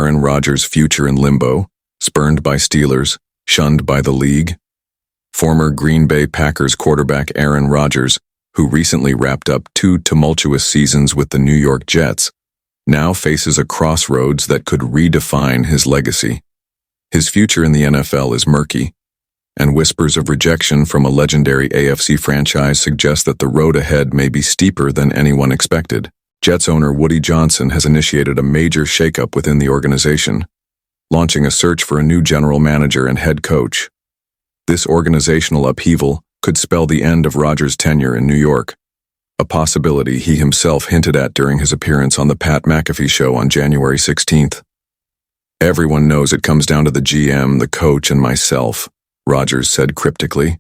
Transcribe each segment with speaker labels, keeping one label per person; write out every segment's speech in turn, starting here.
Speaker 1: Aaron Rodgers' future in limbo, spurned by Steelers, shunned by the league? Former Green Bay Packers quarterback Aaron Rodgers, who recently wrapped up 2 tumultuous seasons with the New York Jets, now faces a crossroads that could redefine his legacy. His future in the NFL is murky, and whispers of rejection from a legendary AFC franchise suggest that the road ahead may be steeper than anyone expected. Jets owner Woody Johnson has initiated a major shakeup within the organization, launching a search for a new general manager and head coach. This organizational upheaval could spell the end of Rodgers' tenure in New York, a possibility he himself hinted at during his appearance on the Pat McAfee Show on January 16th. "Everyone knows it comes down to the GM, the coach, and myself," Rodgers said cryptically.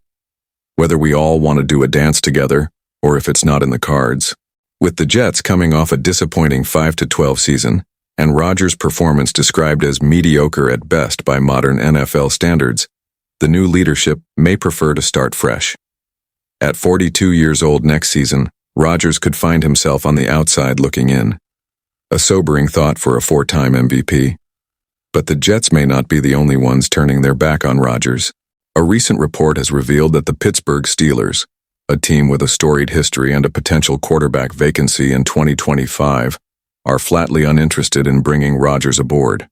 Speaker 1: "Whether we all want to do a dance together, or if it's not in the cards." With the Jets coming off a disappointing 5-12 season, and Rodgers' performance described as mediocre at best by modern NFL standards, the new leadership may prefer to start fresh. At 42 years old next season, Rodgers could find himself on the outside looking in. A sobering thought for a 4-time MVP. But the Jets may not be the only ones turning their back on Rodgers. A recent report has revealed that the Pittsburgh Steelers, a team with a storied history and a potential quarterback vacancy in 2025, are flatly uninterested in bringing Rodgers aboard.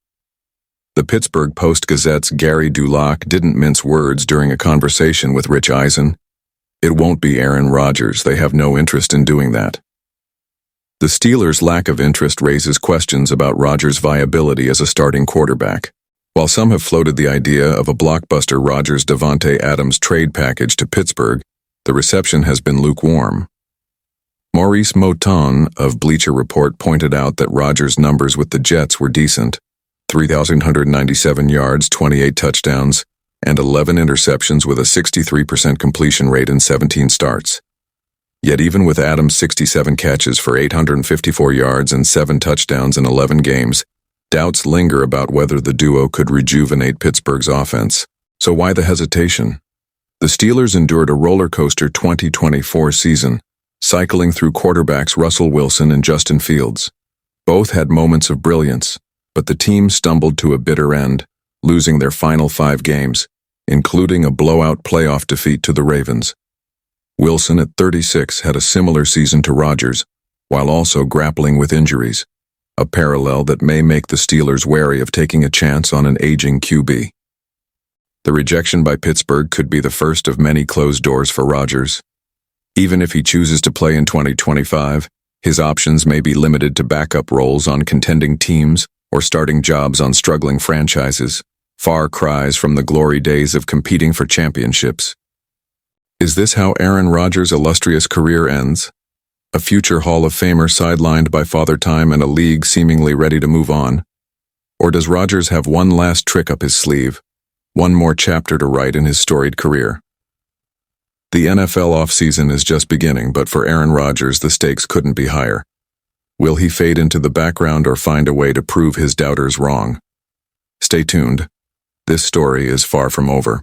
Speaker 1: The Pittsburgh Post-Gazette's Gary Dulac didn't mince words during a conversation with Rich Eisen. "It won't be Aaron Rodgers. They have no interest in doing that." The Steelers' lack of interest raises questions about Rodgers' viability as a starting quarterback. While some have floated the idea of a blockbuster Rodgers-Davante Adams trade package to Pittsburgh, the reception has been lukewarm. Maurice Mouton of Bleacher Report pointed out that Rodgers' numbers with the Jets were decent: 3,197 yards, 28 touchdowns, and 11 interceptions with a 63% completion rate in 17 starts. Yet even with Adams' 67 catches for 854 yards and 7 touchdowns in 11 games, doubts linger about whether the duo could rejuvenate Pittsburgh's offense. So why the hesitation? The Steelers endured a roller coaster 2024 season, cycling through quarterbacks Russell Wilson and Justin Fields. Both had moments of brilliance, but the team stumbled to a bitter end, losing their final 5 games, including a blowout playoff defeat to the Ravens. Wilson at 36 had a similar season to Rodgers, while also grappling with injuries, a parallel that may make the Steelers wary of taking a chance on an aging QB. The rejection by Pittsburgh could be the first of many closed doors for Rodgers. Even if he chooses to play in 2025, his options may be limited to backup roles on contending teams or starting jobs on struggling franchises, far cries from the glory days of competing for championships. Is this how Aaron Rodgers' illustrious career ends? A future Hall of Famer sidelined by Father Time and a league seemingly ready to move on? Or does Rodgers have one last trick up his sleeve? One more chapter to write in his storied career? The NFL offseason is just beginning, but for Aaron Rodgers, the stakes couldn't be higher. Will he fade into the background or find a way to prove his doubters wrong? Stay tuned. This story is far from over.